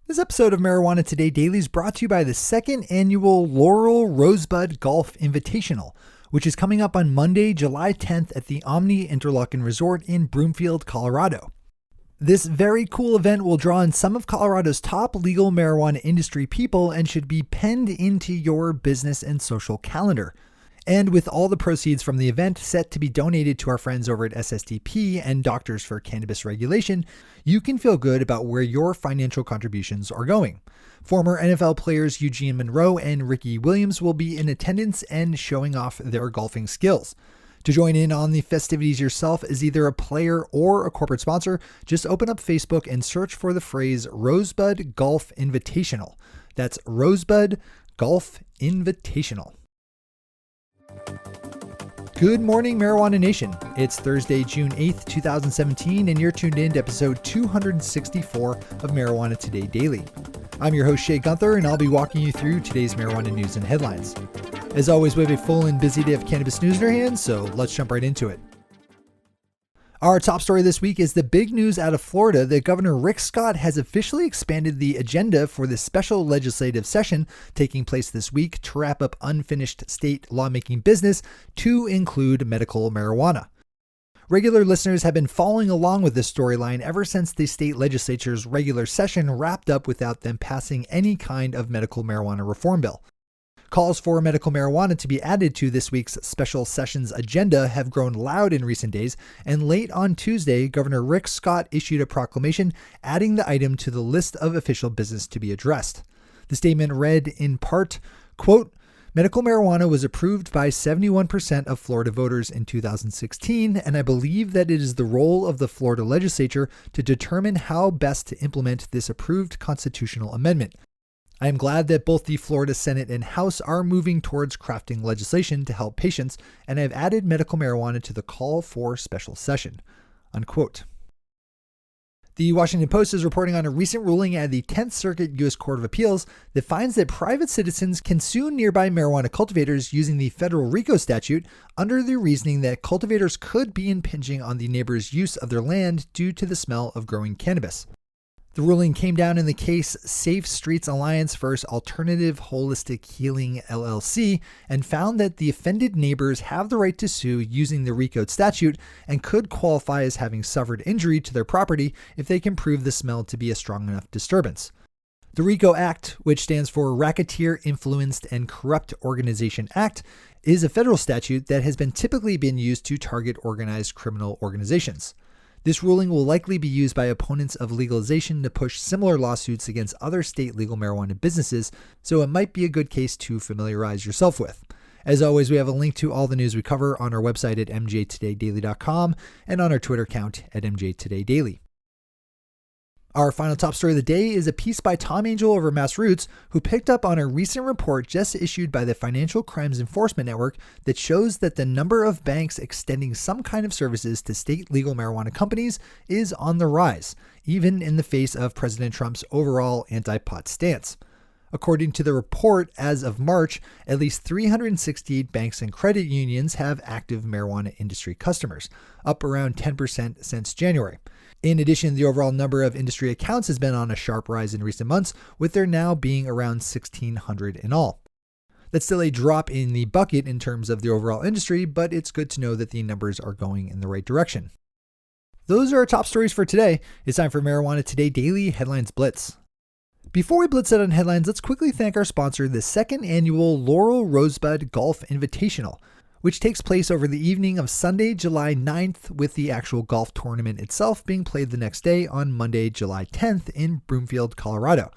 This episode of Marijuana Today Daily is brought to you by the second annual Laurel Rosebud Golf Invitational, which is coming up on Monday, July 10th at the Omni Interlochen Resort in Broomfield, Colorado. This very cool event will draw in some of Colorado's top legal marijuana industry people and should be penned into your business and social calendar. And with all the proceeds from the event set to be donated to our friends over at SSTP and Doctors for Cannabis Regulation, you can feel good about where your financial contributions are going. Former NFL players Eugene Monroe and Ricky Williams will be in attendance and showing off their golfing skills. To join in on the festivities yourself as either a player or a corporate sponsor, just open up Facebook and search for the phrase Rosebud Golf Invitational. That's Rosebud Golf Invitational. Good morning, Marijuana Nation. It's Thursday, June 8th, 2017, and you're tuned in to episode 264 of Marijuana Today Daily. I'm your host, Shay Gunther, and I'll be walking you through today's marijuana news and headlines. As always, we have a full and busy day of cannabis news in our hands, so let's jump right into it. Our top story this week is the big news out of Florida that Governor Rick Scott has officially expanded the agenda for the special legislative session taking place this week to wrap up unfinished state lawmaking business to include medical marijuana. Regular listeners have been following along with this storyline ever since the state legislature's regular session wrapped up without them passing any kind of medical marijuana reform bill. Calls for medical marijuana to be added to this week's special sessions agenda have grown loud in recent days, and late on Tuesday, Governor Rick Scott issued a proclamation adding the item to the list of official business to be addressed. The statement read in part, quote, "Medical marijuana was approved by 71% of Florida voters in 2016, and I believe that it is the role of the Florida legislature to determine how best to implement this approved constitutional amendment. I am glad that both the Florida Senate and House are moving towards crafting legislation to help patients, and I have added medical marijuana to the call for special session." Unquote. The Washington Post is reporting on a recent ruling at the 10th Circuit U.S. Court of Appeals that finds that private citizens can sue nearby marijuana cultivators using the federal RICO statute under the reasoning that cultivators could be impinging on the neighbor's use of their land due to the smell of growing cannabis. The ruling came down in the case Safe Streets Alliance vs. Alternative Holistic Healing LLC and found that the offended neighbors have the right to sue using the RICO statute and could qualify as having suffered injury to their property if they can prove the smell to be a strong enough disturbance. The RICO Act, which stands for Racketeer Influenced and Corrupt Organization Act, is a federal statute that has typically been used to target organized criminal organizations. This ruling will likely be used by opponents of legalization to push similar lawsuits against other state legal marijuana businesses, so it might be a good case to familiarize yourself with. As always, we have a link to all the news we cover on our website at mjtodaydaily.com and on our Twitter account at mjtodaydaily. Our final top story of the day is a piece by Tom Angel over MassRoots, who picked up on a recent report just issued by the Financial Crimes Enforcement Network that shows that the number of banks extending some kind of services to state legal marijuana companies is on the rise, even in the face of President Trump's overall anti-pot stance. According to the report, as of March, at least 368 banks and credit unions have active marijuana industry customers, up around 10% since January. In addition, the overall number of industry accounts has been on a sharp rise in recent months, with there now being around 1,600 in all. That's still a drop in the bucket in terms of the overall industry, but it's good to know that the numbers are going in the right direction. Those are our top stories for today. It's time for Marijuana Today Daily Headlines Blitz. Before we blitz out on headlines, let's quickly thank our sponsor, the second annual Laurel Rosebud Golf Invitational, which takes place over the evening of Sunday, July 9th, with the actual golf tournament itself being played the next day on Monday, July 10th in Broomfield, Colorado.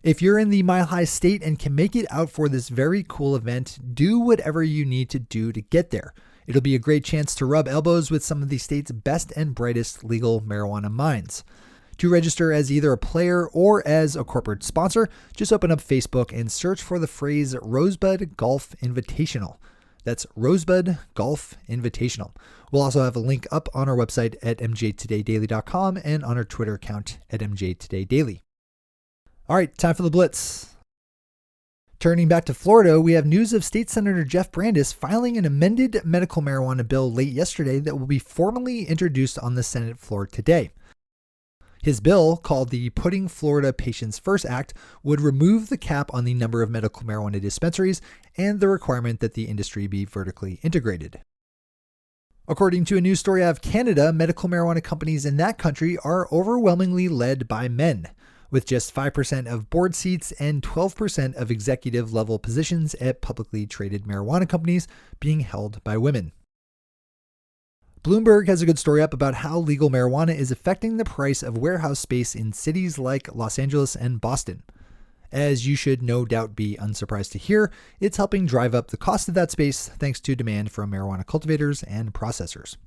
If you're in the Mile High State and can make it out for this very cool event, do whatever you need to do to get there. It'll be a great chance to rub elbows with some of the state's best and brightest legal marijuana minds. To register as either a player or as a corporate sponsor, just open up Facebook and search for the phrase Rosebud Golf Invitational. That's Rosebud Golf Invitational. We'll also have a link up on our website at mjtodaydaily.com and on our Twitter account at mjtodaydaily. All right, time for the blitz. Turning back to Florida, we have news of State Senator Jeff Brandes filing an amended medical marijuana bill late yesterday that will be formally introduced on the Senate floor today. His bill, called the Putting Florida Patients First Act, would remove the cap on the number of medical marijuana dispensaries and the requirement that the industry be vertically integrated. According to a news story out of Canada, medical marijuana companies in that country are overwhelmingly led by men, with just 5% of board seats and 12% of executive level positions at publicly traded marijuana companies being held by women. Bloomberg has a good story up about how legal marijuana is affecting the price of warehouse space in cities like Los Angeles and Boston. As you should no doubt be unsurprised to hear, it's helping drive up the cost of that space thanks to demand from marijuana cultivators and processors.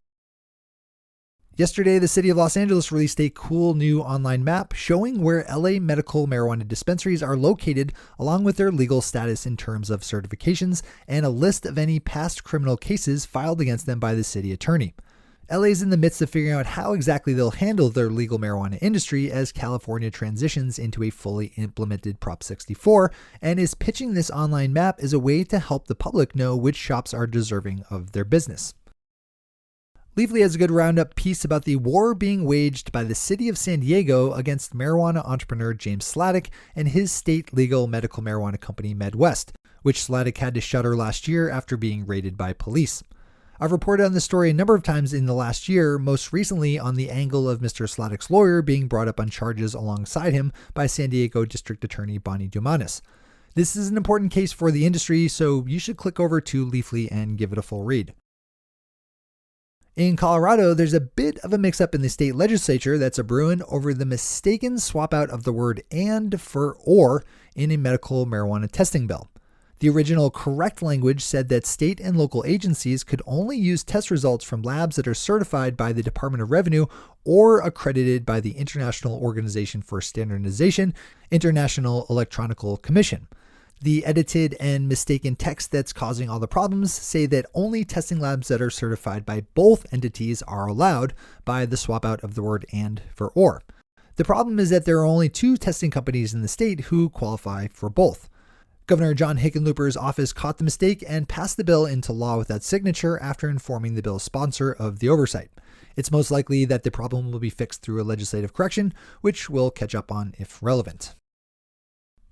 Yesterday, the city of Los Angeles released a cool new online map showing where LA medical marijuana dispensaries are located, along with their legal status in terms of certifications and a list of any past criminal cases filed against them by the city attorney. LA is in the midst of figuring out how exactly they'll handle their legal marijuana industry as California transitions into a fully implemented Prop 64 and is pitching this online map as a way to help the public know which shops are deserving of their business. Leafly has a good roundup piece about the war being waged by the city of San Diego against marijuana entrepreneur James Sladek and his state legal medical marijuana company MedWest, which Sladek had to shutter last year after being raided by police. I've reported on this story a number of times in the last year, most recently on the angle of Mr. Sladek's lawyer being brought up on charges alongside him by San Diego District Attorney Bonnie Dumanis. This is an important case for the industry, so you should click over to Leafly and give it a full read. In Colorado, there's a bit of a mix-up in the state legislature that's a brewing over the mistaken swap out of the word "and" for "or" in a medical marijuana testing bill. The original correct language said that state and local agencies could only use test results from labs that are certified by the Department of Revenue or accredited by the International Organization for Standardization, International Electronical Commission. The edited and mistaken text that's causing all the problems say that only testing labs that are certified by both entities are allowed by the swap out of the word "and" for "or." The problem is that there are only 2 testing companies in the state who qualify for both. Governor John Hickenlooper's office caught the mistake and passed the bill into law without signature after informing the bill's sponsor of the oversight. It's most likely that the problem will be fixed through a legislative correction, which we'll catch up on if relevant.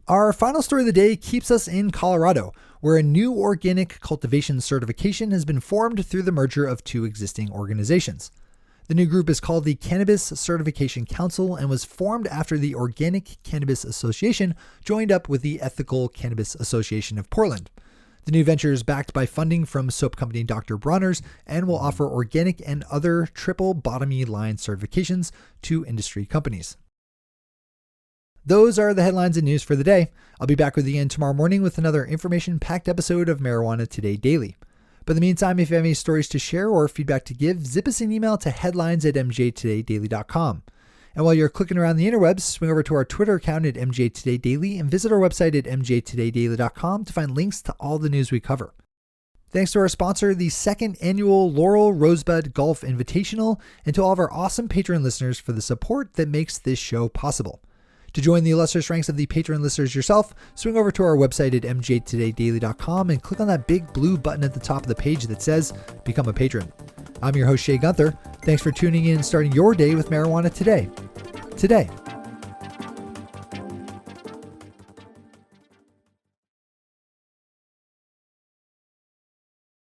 Our final story of the day keeps us in Colorado, where a new organic cultivation certification has been formed through the merger of 2 existing organizations. The new group is called the Cannabis Certification Council and was formed after the Organic Cannabis Association joined up with the Ethical Cannabis Association of Portland. The new venture is backed by funding from soap company Dr. Bronner's and will offer organic and other triple bottomy line certifications to industry companies. Those are the headlines and news for the day. I'll be back with you again tomorrow morning with another information-packed episode of Marijuana Today Daily. But in the meantime, if you have any stories to share or feedback to give, zip us an email to headlines@mjtodaydaily.com. And while you're clicking around the interwebs, swing over to our Twitter account at mjtodaydaily and visit our website at mjtodaydaily.com to find links to all the news we cover. Thanks to our sponsor, the 2nd annual Laurel Rosebud Golf Invitational, and to all of our awesome Patreon listeners for the support that makes this show possible. To join the illustrious ranks of the Patreon listeners yourself, swing over to our website at mjtodaydaily.com and click on that big blue button at the top of the page that says Become a Patron. I'm your host, Shay Gunther. Thanks for tuning in and starting your day with Marijuana Today.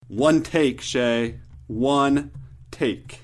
One take, Shay. One take.